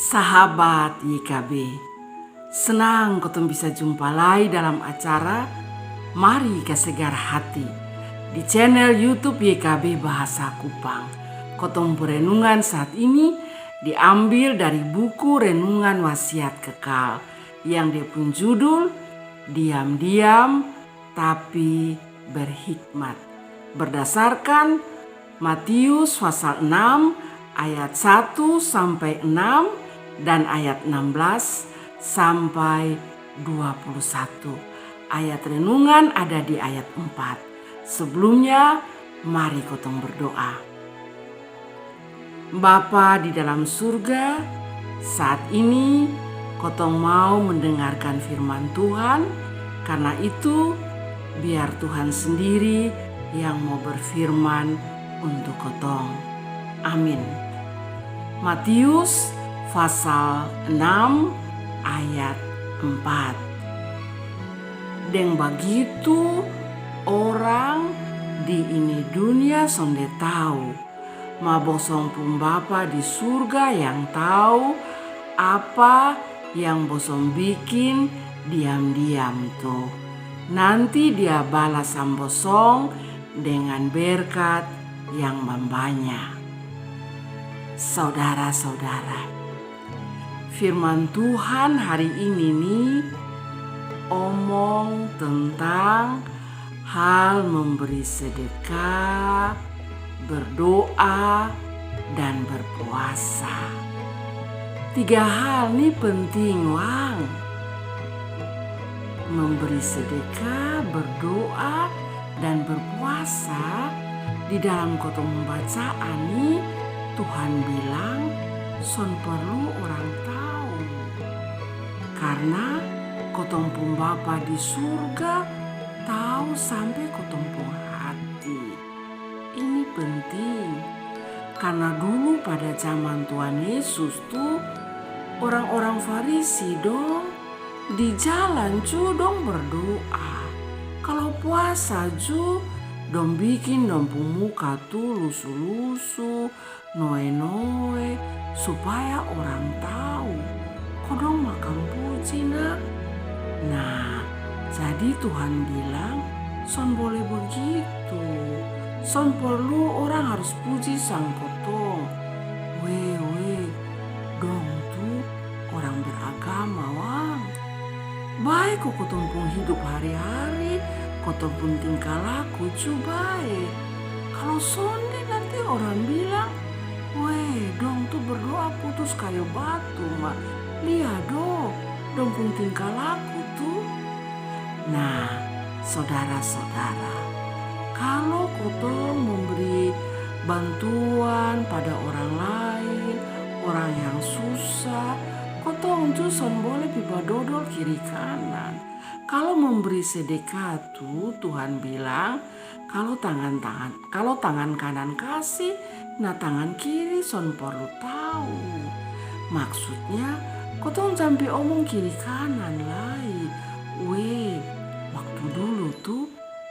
Sahabat YKB, senang kotong bisa jumpa lagi dalam acara Mari Kesegar Hati di channel YouTube YKB Bahasa Kupang. Kotong perenungan saat ini diambil dari buku Renungan Wasiat Kekal yang dia pun judul Diam-diam Tapi Berhikmat, berdasarkan Matius pasal 6 ayat 1 sampai 6 dan ayat 16 sampai 21. Ayat renungan ada di ayat 4. Sebelumnya mari kotong berdoa. Bapa di dalam surga, saat ini kotong mau mendengarkan firman Tuhan. Karena itu biar Tuhan sendiri yang mau berfirman untuk kotong. Amin. Matius pasal 6 ayat 4. Deng begitu orang di ini dunia sonde tahu, ma bosong pun Bapa di surga yang tahu apa yang bosong bikin diam-diam tuh. Nanti dia balas bosong dengan berkat yang banyak. Saudara-saudara, firman Tuhan hari ini nih omong tentang hal memberi sedekah, berdoa, dan berpuasa. 3 hal nih penting, Wang. Memberi sedekah, berdoa, dan berpuasa. Di dalam kotong pembacaan nih Tuhan bilang son perlu orang tahu. Karena kotong pun Bapa di surga tahu sampai kotong pun hati. Ini penting. Karena dulu pada zaman Tuhan Yesus tuh orang-orang Farisi dong di jalan dong berdoa. Kalau puasa dong bikin dong pun muka tuh lusu-lusu, noe-noe, supaya orang tahu kodong makan puji nak. Nah, jadi Tuhan bilang son boleh begitu. Son perlu orang harus puji sang kotong. Dong tuh orang beragama, Wang. Baik kok kotong pun hidup hari-hari, kotong pun tingkah laku baik. Kalau sonde nanti orang bilang, dong tuh berdoa putus kayu batu, mak. Lihat dong pun tingkah laku tuh. Nah, saudara-saudara, kalau kotong memberi bantuan pada orang lain, orang yang susah, kotong son boleh pipa dodol kiri kanan. Kalau memberi sedekah tuh Tuhan bilang kalau tangan kanan kasih, nah tangan kiri son perlu tahu. Maksudnya kotong sampai omong kiri kanan lai. Waktu dulu tuh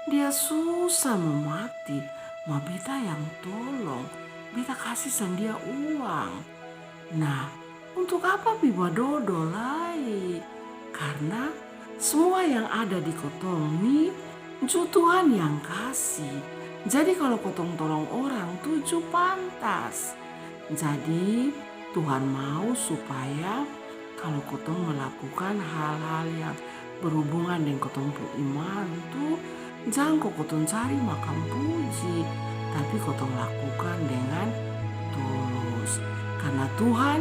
dia susah memati, ma beta yang tolong, beta kasih sandia uang. Nah, untuk apa pipa dodol lai? Karena semua yang ada di kotong nih Tuhan yang kasih. Jadi kalau kotong tolong orang tujuh pantas. Jadi Tuhan mau supaya kalau kotong melakukan hal-hal yang berhubungan dengan kotong iman tuh jangan kok kotong cari makan puji, tapi kotong lakukan dengan tulus. Karena Tuhan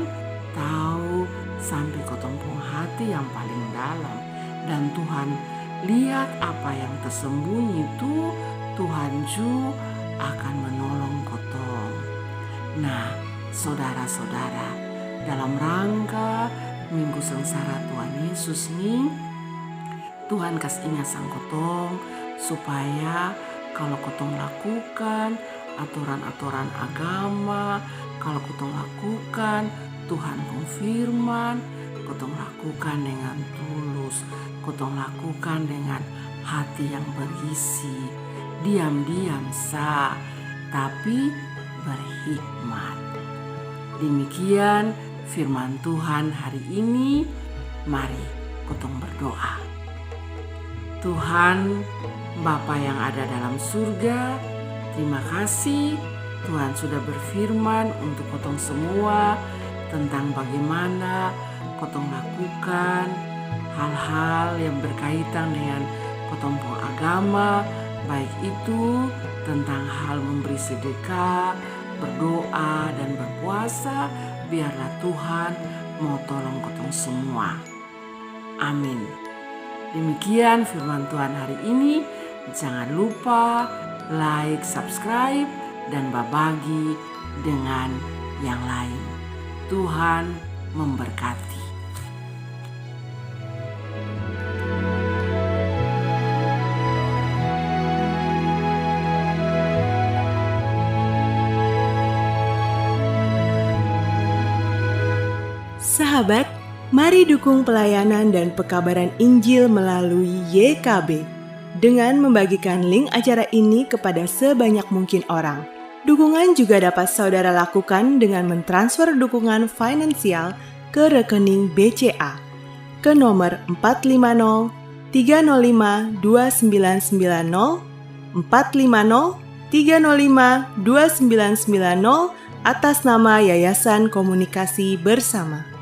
tahu sampai kotong pun hati yang paling dalam. Dan Tuhan lihat apa yang tersembunyi itu, Tuhan juga akan menolong kotong. Nah, saudara-saudara, dalam rangka Minggu Sengsara Tuhan Yesus nih, Tuhan kasih ingat sang kotong supaya kalau kotong lakukan aturan-aturan agama, kalau kotong lakukan Tuhan konfirman, kotong lakukan dengan tulus, kotong lakukan dengan hati yang berisi, diam-diam tapi berhikmat. Demikian firman Tuhan hari ini. Mari kita berdoa. Tuhan, Bapa yang ada dalam surga, terima kasih Tuhan sudah berfirman untuk kotong semua tentang bagaimana kotong lakukan hal-hal yang berkaitan dengan kotong agama, baik itu tentang hal memberi sedekah, berdoa, dan berpuasa. Biarlah Tuhan mau tolong kotong semua. Amin. Demikian firman Tuhan hari ini. Jangan lupa like, subscribe, dan berbagi dengan yang lain. Tuhan memberkati. Sahabat, mari dukung pelayanan dan pekabaran Injil melalui YKB dengan membagikan link acara ini kepada sebanyak mungkin orang. Dukungan juga dapat saudara lakukan dengan mentransfer dukungan finansial ke rekening BCA ke nomor 450 305 2990 450 305 2990 atas nama Yayasan Komunikasi Bersama.